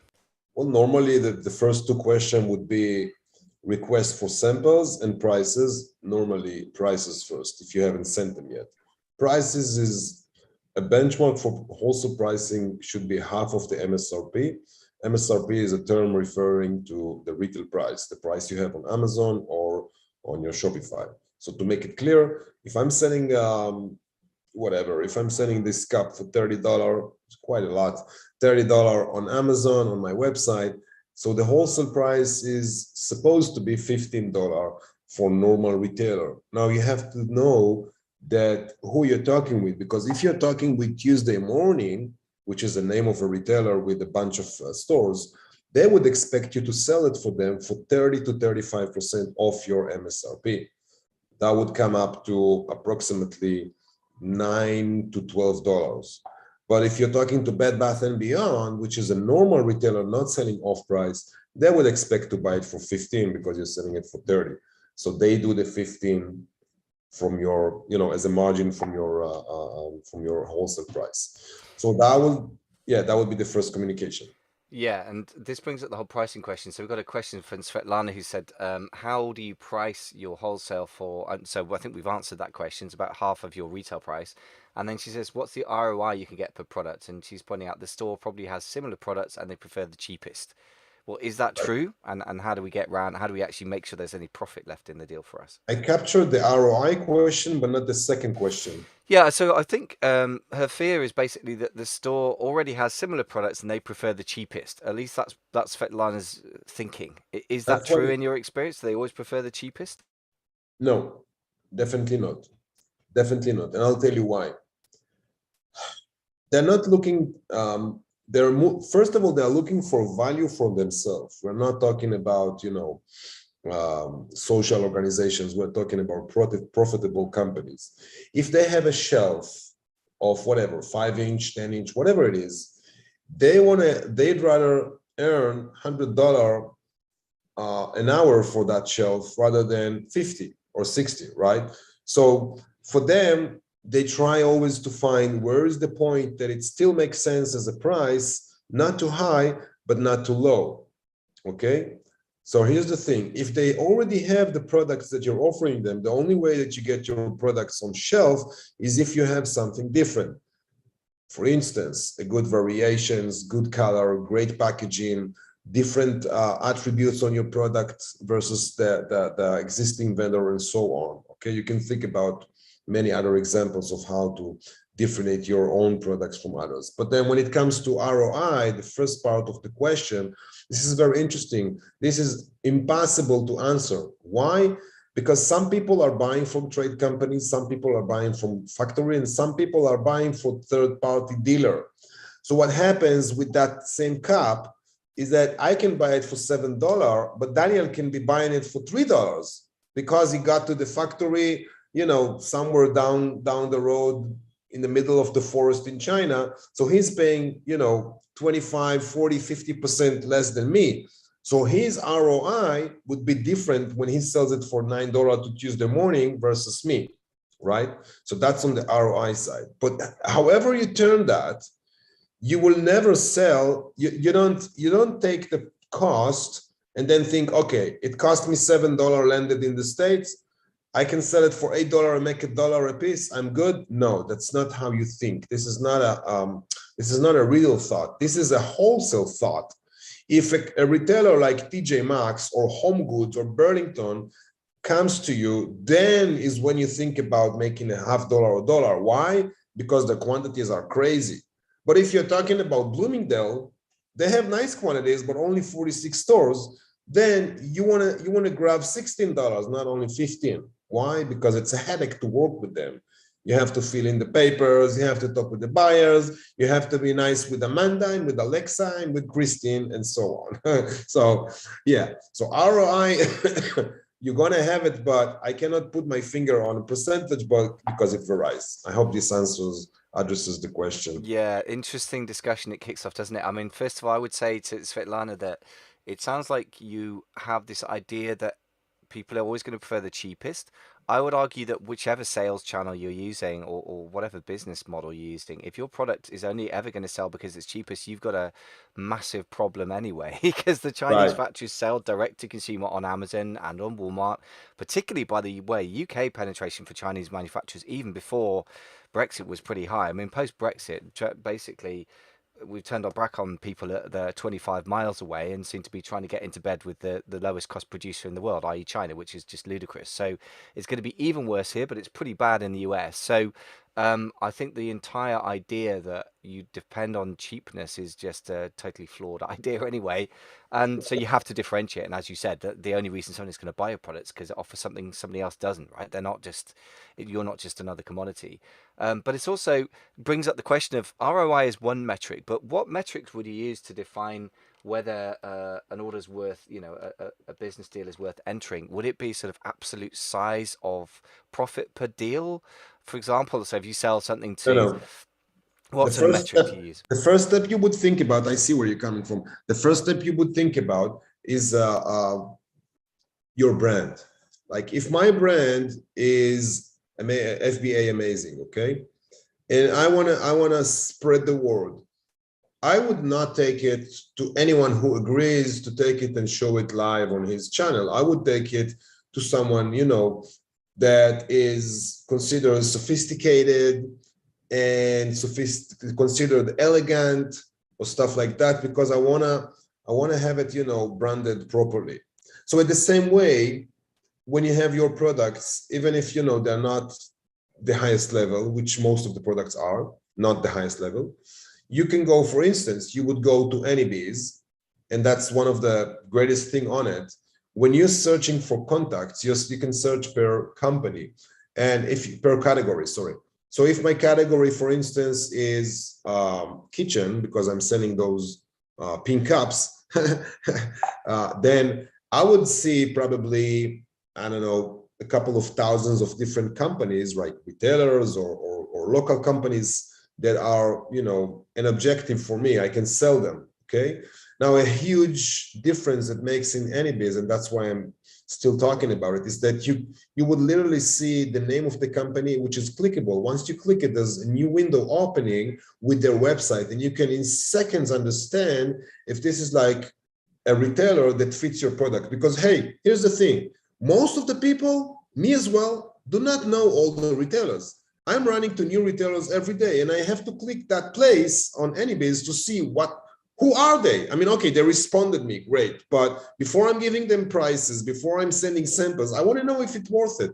Well, normally the first two questions would be request for samples and prices. Normally prices first, if you haven't sent them yet. Prices is a benchmark for wholesale pricing, should be half of the MSRP. MSRP is a term referring to the retail price, the price you have on Amazon or on your Shopify. So to make it clear, if I'm selling if I'm selling this cup for $30, it's quite a lot, $30 on Amazon, on my website. So the wholesale price is supposed to be $15 for normal retailer. Now you have to know that who you're talking with, because if you're talking with Tuesday Morning, which is the name of a retailer with a bunch of stores, they would expect you to sell it for them for 30 to 35% off your MSRP. That would come up to approximately $9 to $12. But if you're talking to Bed Bath & Beyond, which is a normal retailer not selling off price, they would expect to buy it for 15 because you're selling it for 30. So they do the 15 from your, as a margin from your wholesale price. So that would be the first communication. Yeah, and this brings up the whole pricing question. So we've got a question from Svetlana who said, how do you price your wholesale for? So I think we've answered that question. It's about half of your retail price. And then she says, what's the ROI you can get per product? And she's pointing out the store probably has similar products and they prefer the cheapest. Well, is that true? And how do we get around? How do we actually make sure there's any profit left in the deal for us? I captured the ROI question, but not the second question. Yeah, so I think her fear is basically that the store already has similar products and they prefer the cheapest. At least that's Svetlana's thinking. Is that true in your experience? Do they always prefer the cheapest? No, definitely not. Definitely not. And I'll tell you why. They're not looking, first of all, they're looking for value for themselves. We're not talking about, social organizations. We're talking about profitable companies. If they have a shelf of whatever, 5-inch, 10-inch, whatever it is, they'd rather earn $100 an hour for that shelf rather than 50 or 60, right? So for them, they try always to find where is the point that it still makes sense as a price, not too high, but not too low, okay? So here's the thing, if they already have the products that you're offering them, the only way that you get your products on shelf is if you have something different. For instance, a good variations, good color, great packaging, different attributes on your product versus the existing vendor and so on, okay? You can think about many other examples of how to differentiate your own products from others. But then when it comes to ROI, the first part of the question, this is very interesting. This is impossible to answer. Why? Because some people are buying from trade companies, some people are buying from factory, and some people are buying for third-party dealer. So what happens with that same cup is that I can buy it for $7, but Daniel can be buying it for $3 because he got to the factory, somewhere down the road in the middle of the forest in China. So he's paying, 25, 40, 50% less than me. So his ROI would be different when he sells it for $9 to Tuesday Morning versus me, right? So that's on the ROI side. But however you turn that, you will never sell, you don't take the cost and then think, okay, it cost me $7 landed in the States, I can sell it for $8 and make $1 a piece. I'm good. No, that's not how you think. This is not a real thought. This is a wholesale thought. If a retailer like TJ Maxx or Home Goods or Burlington comes to you, then is when you think about making $0.50 or $1. Why? Because the quantities are crazy. But if you're talking about Bloomingdale, they have nice quantities, but only 46 stores, then you wanna grab $16, not only 15. Why? Because it's a headache to work with them. You have to fill in the papers, you have to talk with the buyers, you have to be nice with Amanda and with Alexa and with Christine and so on. So yeah, so ROI, you're gonna have it, but I cannot put my finger on a percentage, but because it varies. I hope this addresses the question. Yeah, interesting discussion it kicks off, doesn't it? I mean, first of all, I would say to Svetlana that it sounds like you have this idea that people are always going to prefer the cheapest. I would argue that whichever sales channel you're using or whatever business model you're using, if your product is only ever going to sell because it's cheapest, you've got a massive problem anyway, because the Chinese Right. factories sell direct to consumer on Amazon and on Walmart, particularly by the way, UK penetration for Chinese manufacturers, even before Brexit was pretty high. I mean, post Brexit, basically, we've turned our back on people that are 25 miles away and seem to be trying to get into bed with the lowest cost producer in the world, i.e. China, which is just ludicrous. So it's going to be even worse here, but it's pretty bad in the US. So I think the entire idea that you depend on cheapness is just a totally flawed idea anyway. And so you have to differentiate. And as you said, the only reason someone is going to buy your products because it offers something somebody else doesn't, right? They're not just, you're not just another commodity. But it's also brings up the question of ROI is one metric, but what metrics would you use to define whether an order's worth, a business deal is worth entering? Would it be sort of absolute size of profit per deal, for example? So if you sell something No, to, no. what The sort of first metric step, do you use? the first step you would think about, I see where you're coming from. The first step you would think about is your brand. Like if my brand is FBA amazing, okay, and I wanna spread the word, I would not take it to anyone who agrees to take it and show it live on his channel. I would take it to someone, that is considered sophisticated and considered elegant or stuff like that, because I wanna have it, branded properly. So in the same way, when you have your products, even if they're not the highest level, which most of the products are not the highest level, you can go, for instance, you would go to Anybiz, and that's one of the greatest thing on it. When you're searching for contacts, you can search per company and if per category, sorry. So if my category, for instance, is kitchen, because I'm selling those pink cups, then I would see probably, I don't know, a couple of thousands of different companies, like retailers or local companies that are, an objective for me. I can sell them, okay? Now, a huge difference that makes in Anybiz, and that's why I'm still talking about it, is that you would literally see the name of the company, which is clickable. Once you click it, there's a new window opening with their website, and you can in seconds understand if this is like a retailer that fits your product. Because hey, here's the thing, most of the people, me as well, do not know all the retailers. I'm running to new retailers every day, and I have to click that place on Anybiz to see who are they? I mean, okay, they responded me, great. But before I'm giving them prices, before I'm sending samples, I want to know if it's worth it.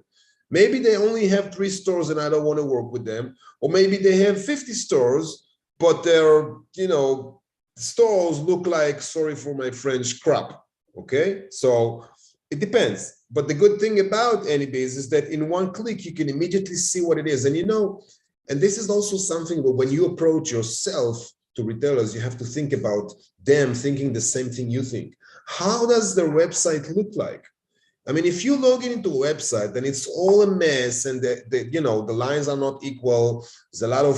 Maybe they only have 3 stores and I don't want to work with them. Or maybe they have 50 stores, but their, stores look like, sorry for my French, crap. Okay, so it depends. But the good thing about Anybiz is that in one click, you can immediately see what it is. And and this is also something that when you approach yourself to retailers, you have to think about them thinking the same thing you think. How does their website look like? I mean, if you log into a website and it's all a mess and the lines are not equal, there's a lot of,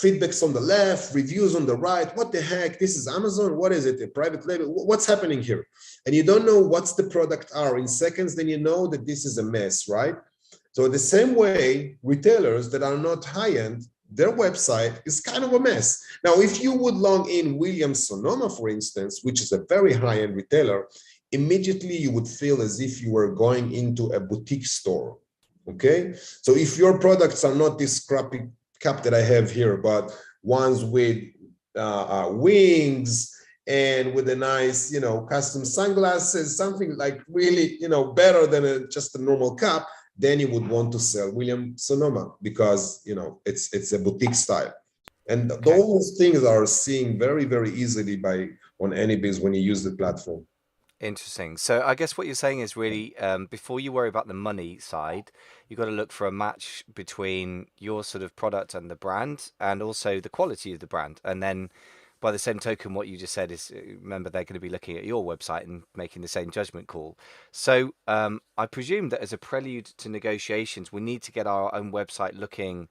feedbacks on the left, reviews on the right. What the heck? This is Amazon. What is it? A private label? What's happening here? And you don't know what's the product are in seconds, then you know that this is a mess, right? So the same way, retailers that are not high-end, their website is kind of a mess. Now, if you would log in Williams-Sonoma, for instance, which is a very high-end retailer, immediately you would feel as if you were going into a boutique store, okay? So if your products are not this crappy cup that I have here, but ones with wings and with a nice, custom sunglasses, something like really, better than just a normal cup, then you would want to sell Williams Sonoma because, it's a boutique style. And Okay. those things are seen very, very easily on Anybiz when you use the platform. Interesting. So I guess what you're saying is really before you worry about the money side, you've got to look for a match between your sort of product and the brand, and also the quality of the brand. And then by the same token, what you just said is remember they're going to be looking at your website and making the same judgment call. So I presume that as a prelude to negotiations, we need to get our own website looking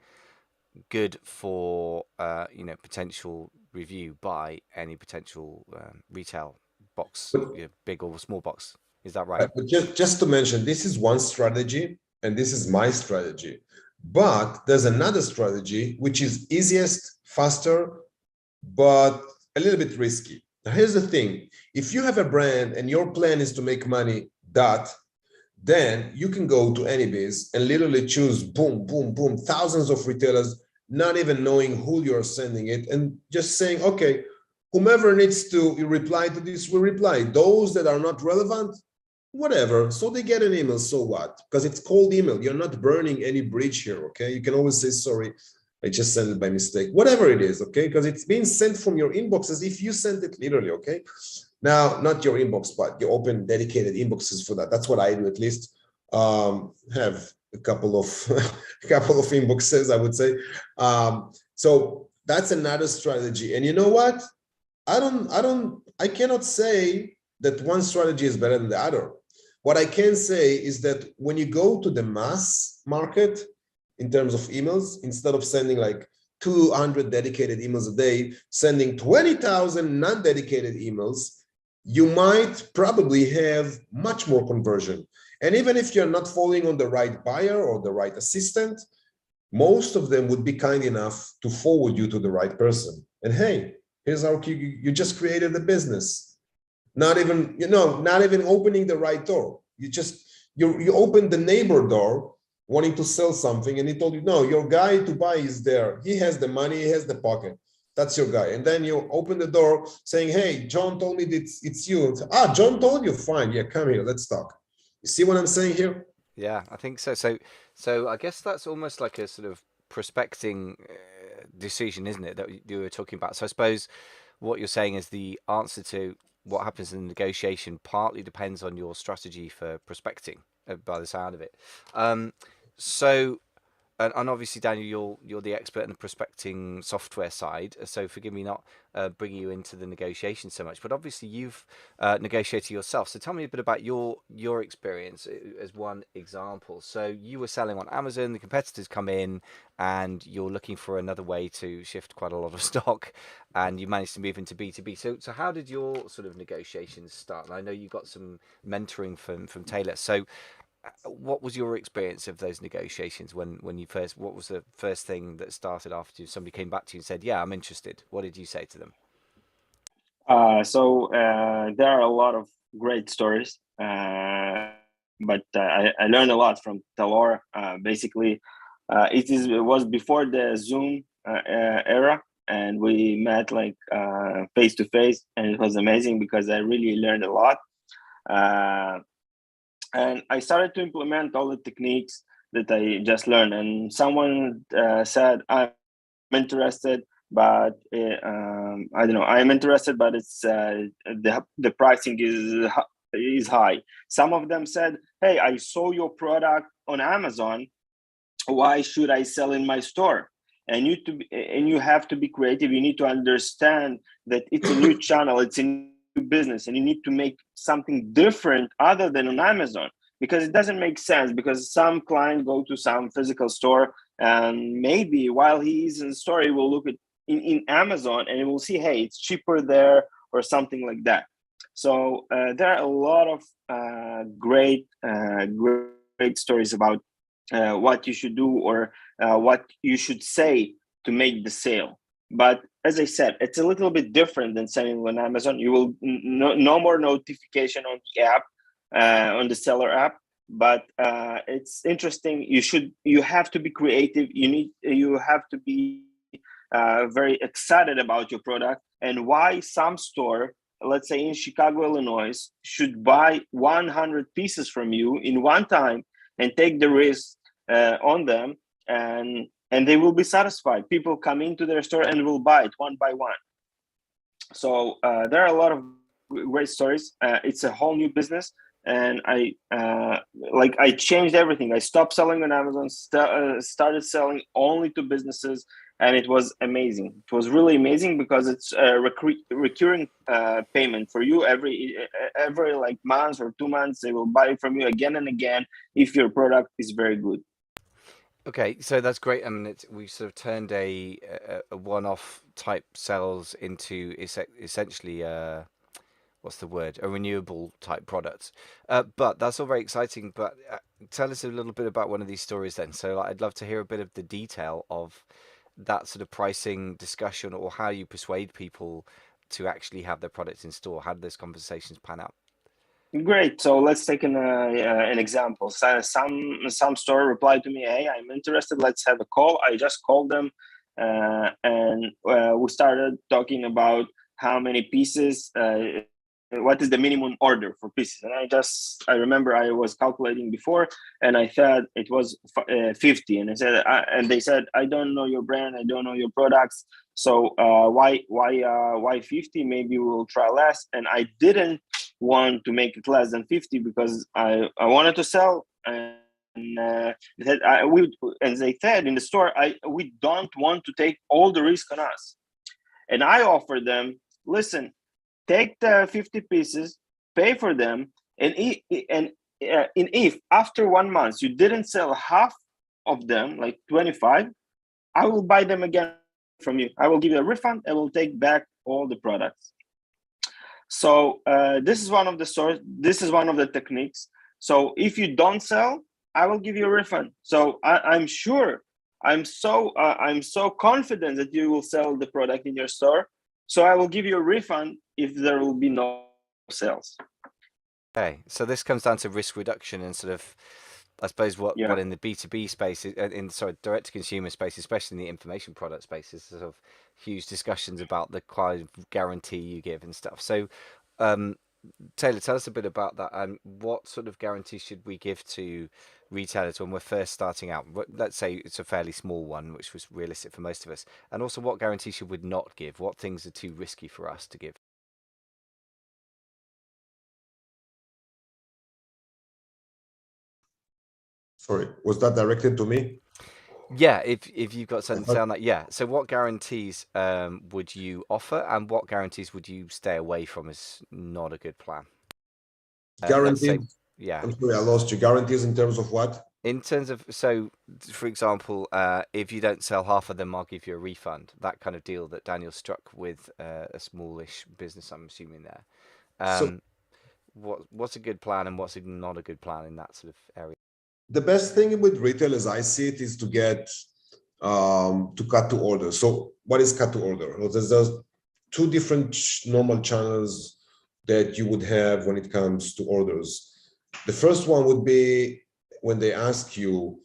good for potential review by any potential retail box, But, big or small box. Is that right? but just to mention, this is one strategy, and this is my strategy. But there's another strategy which is easiest, faster, but a little bit risky. Now, here's the thing: if you have a brand and your plan is to make money, then you can go to Anybiz and literally choose boom, boom, boom, thousands of retailers, not even knowing who you're sending it, and just saying, okay, whomever needs to reply to this will reply. Those that are not relevant, whatever. So they get an email, so what? Because it's cold email. You're not burning any bridge here, okay? You can always say, sorry, I just sent it by mistake, whatever it is, okay? Because it's being sent from your inbox as if you sent it literally, okay? Now, not your inbox, but you open dedicated inboxes for that. That's what I do, at least. Have a couple of inboxes, I would say. So that's another strategy. And you know what? I cannot say that one strategy is better than the other. What I can say is that when you go to the mass market in terms of emails, instead of sending like 200 dedicated emails a day, sending 20,000 non-dedicated emails, you might probably have much more conversion. And even if you're not falling on the right buyer or the right assistant, most of them would be kind enough to forward you to the right person. And hey, here's how you just created the business. Not even opening the right door. You opened the neighbor door wanting to sell something, and he told you, no, your guy to buy is there. He has the money, he has the pocket. That's your guy. And then you open the door saying, hey, John told me it's you. John told you, fine. Yeah, come here, let's talk. You see what I'm saying here? Yeah, I think so. So I guess that's almost like a sort of prospecting decision, isn't it, that you were talking about? So I suppose what you're saying is the answer to what happens in the negotiation partly depends on your strategy for prospecting, by the sound of it. So and obviously, Daniel, you're the expert in the prospecting software side, so forgive me not bringing you into the negotiation so much. But obviously, you've negotiated yourself. So tell me a bit about your experience as one example. So you were selling on Amazon, the competitors come in, and you're looking for another way to shift quite a lot of stock, and you managed to move into B2B. So how did your sort of negotiations start? And I know you got some mentoring from Talor. So what was your experience of those negotiations when you first, what was the first thing that started after somebody came back to you and said, yeah, I'm interested? What did you say to them? There are a lot of great stories, but I learned a lot from Talor. Basically, it was before the Zoom era, and we met like face to face, and it was amazing because I really learned a lot. And I started to implement all the techniques that I just learned. And someone said, I'm interested, but I don't know, I'm interested, but it's the pricing is high. Some of them said, hey, I saw your product on Amazon. Why should I sell in my store? And you have to be creative. You need to understand that it's a new channel, it's a new business, and you need to make something different other than on Amazon, because it doesn't make sense. Because some client go to some physical store, and maybe while he is in the store, he will look at in Amazon and he will see, hey, it's cheaper there or something like that. So there are a lot of great stories about what you should do or what you should say to make the sale. But as I said, it's a little bit different than selling on Amazon. You will no more notification on the app, on the seller app. But it's interesting. You have to be creative. You have to be very excited about your product, and why some store, let's say in Chicago, Illinois, should buy 100 pieces from you in one time and take the risk on them, and and they will be satisfied. People come into their store and will buy it one by one. So there are a lot of great stories. It's a whole new business, and I changed everything. I stopped selling on Amazon, started selling only to businesses, and it was amazing. It was really amazing because it's a recurring payment for you every like month or 2 months. They will buy from you again and again if your product is very good. Okay, so that's great. I mean, we sort of turned a one-off type sales into essentially what's the word? A renewable type product. But that's all very exciting. But tell us a little bit about one of these stories then. So like, I'd love to hear a bit of the detail of that sort of pricing discussion, or how you persuade people to actually have their products in store. How do those conversations pan out? Great. So let's take an example. So some store replied to me, "Hey, I'm interested. Let's have a call." I just called them, and we started talking about how many pieces. What is the minimum order for pieces? And I remember I was calculating before, and I thought it was 50. And they said, "I don't know your brand. I don't know your products. So why 50? Maybe we'll try less." And I didn't want to make it less than 50 because I wanted to sell. And they said in the store, we don't want to take all the risk on us. And I offered them, listen, take the 50 pieces, pay for them, and if after 1 month you didn't sell half of them, like 25, I will buy them again from you. I will give you a refund. I will take back all the products. So this is one of the source. This is one of the techniques. So if you don't sell, I will give you a refund. So I'm sure, I'm so confident that you will sell the product in your store. So I will give you a refund if there will be no sales. Okay, so this comes down to risk reduction and sort of, I suppose, what in the B2B space, direct to consumer space, especially in the information product space, is sort of huge discussions about the kind of guarantee you give and stuff. So, Talor, tell us a bit about that, and what sort of guarantee should we give to retailers when we're first starting out? Let's say it's a fairly small one, which was realistic for most of us. And also, what guarantee should we not give? What things are too risky for us to give? Sorry, was that directed to me? Yeah, if you've got something to say on that, yeah. So what guarantees would you offer, and what guarantees would you stay away from as not a good plan? Let's say, Guarantees. yeah. I'm sorry, I lost you. Guarantees in terms of what? In terms of, so for example, if you don't sell half of them, I'll give you a refund. That kind of deal that Daniel struck with a smallish business, I'm assuming there. So What's a good plan and what's not a good plan in that sort of area? the best thing with retail, as I see it, is to get to cut to order. So what is cut to order? Well, there's two different normal channels that you would have when it comes to orders. The first one would be when they ask you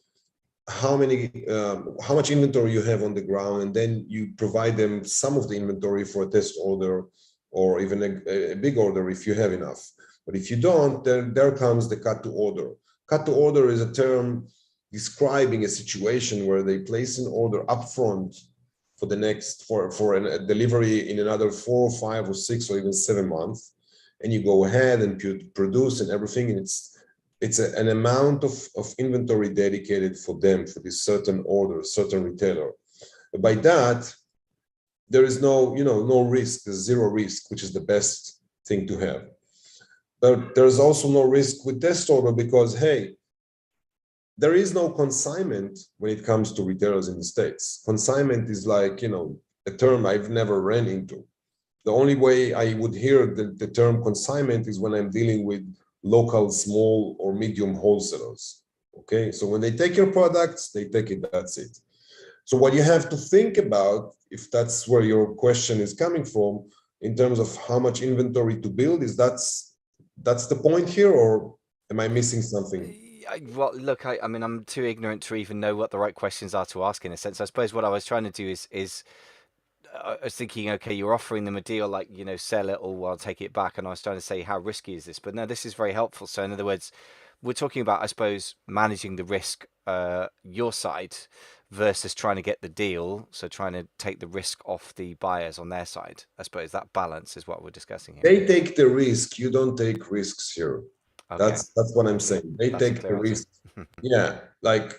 how much inventory you have on the ground, and then you provide them some of the inventory for a test order, or even a big order if you have enough. But if you don't, then there comes the cut to order. Cut to order is a term describing a situation where they place an order upfront for the next for a delivery in another 4 or 5 or 6 or even 7 months, and you go ahead and produce and everything, and it's an amount of inventory dedicated for them for this certain order, certain retailer. By that, there is no risk. There's zero risk, which is the best thing to have. But there's also no risk with test order because, hey, there is no consignment when it comes to retailers in the States. Consignment is like, a term I've never ran into. The only way I would hear the term consignment is when I'm dealing with local, small or medium wholesalers. Okay, so when they take your products, they take it, that's it. So what you have to think about, if that's where your question is coming from, in terms of how much inventory to build, is that's the point here, or am I missing something? Well, look, I mean, I'm too ignorant to even know what the right questions are to ask in a sense. I suppose what I was trying to do is I was thinking, okay, you're offering them a deal like, sell it or I'll take it back. And I was trying to say, how risky is this? But no, this is very helpful. So in other words, we're talking about, I suppose, managing the risk, your side, versus trying to get the deal, so trying to take the risk off the buyers on their side. I suppose that balance is what we're discussing here. They take the risk. You don't take risks here. Okay. That's what I'm saying. They That's a take the clear answer. risk. Yeah, like,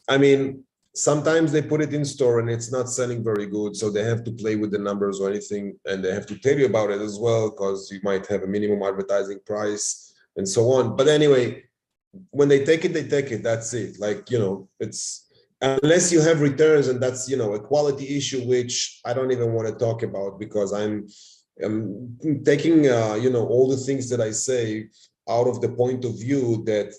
I mean, sometimes they put it in store and it's not selling very good, so they have to play with the numbers or anything, and they have to tell you about it as well, because you might have a minimum advertising price and so on. But anyway, when they take it, they take it. That's it. Like, it's, unless you have returns, and that's, a quality issue, which I don't even want to talk about, because I'm taking, all the things that I say out of the point of view that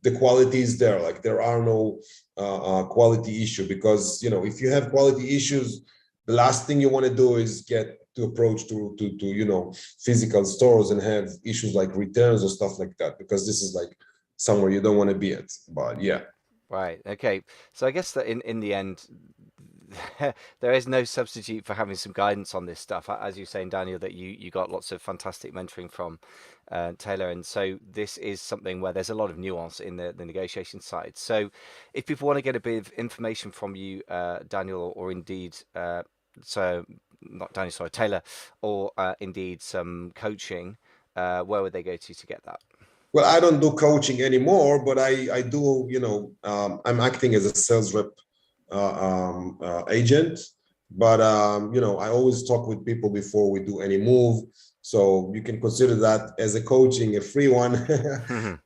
the quality is there. Like, there are no quality issue, because if you have quality issues, the last thing you want to do is get to approach to physical stores and have issues like returns or stuff like that, because this is like somewhere you don't want to be at. But yeah. Right. Okay. So I guess that in the end, there is no substitute for having some guidance on this stuff. As you're saying, Daniel, that you got lots of fantastic mentoring from Talor, and so this is something where there's a lot of nuance in the negotiation side. So if people want to get a bit of information from you, Daniel, or indeed, so not Daniel, sorry, Talor, or indeed some coaching, where would they go to get that? Well, I don't do coaching anymore, but I do, I'm acting as a sales rep agent. But, I always talk with people before we do any move. So you can consider that as a coaching, a free one.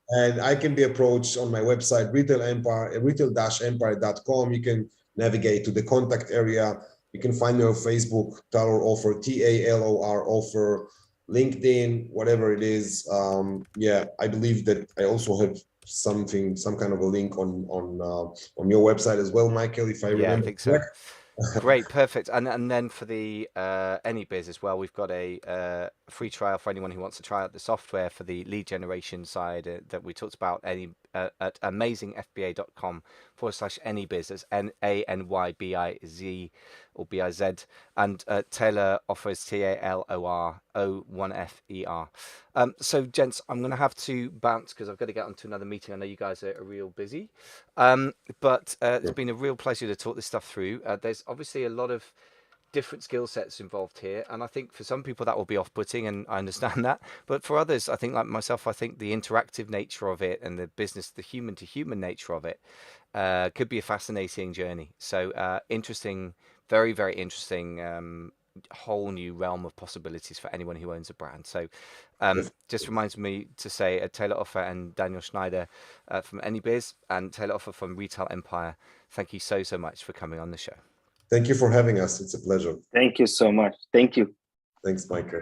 And I can be approached on my website, retail-empire.com. You can navigate to the contact area. You can find me on Facebook, Talor Ofer, Talor Ofer, LinkedIn, whatever it is. Yeah, I believe that I also have some kind of a link on your website as well, Michael, if I remember. Yeah, I think so. Great, perfect. And then for the Anybiz as well, we've got a free trial for anyone who wants to try out the software for the lead generation side that we talked about at amazingfba.com/Anybiz. That's Anybiz or Biz, and Talor offers TALOR01FER. So, gents, I'm going to have to bounce because I've got to get onto another meeting. I know you guys are real busy, but it's been a real pleasure to talk this stuff through. There's obviously a lot of different skill sets involved here, and I think for some people that will be off-putting, and I understand that, but for others, I think, like myself, I think the interactive nature of it and the business, the human-to-human nature of it could be a fascinating journey. So interesting, very, very interesting, whole new realm of possibilities for anyone who owns a brand. So just reminds me to say Talor Ofer and Daniel Shnaider from Anybiz and Talor Ofer from Retail Empire, thank you so much for coming on the show. Thank you for having us. It's a pleasure. Thank you so much. Thank you. Thanks, Michael.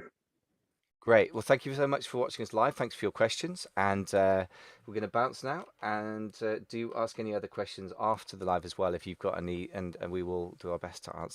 Great. Well, thank you so much for watching us live. Thanks for your questions. And we're going to bounce now, and do ask any other questions after the live as well if you've got any, and we will do our best to answer.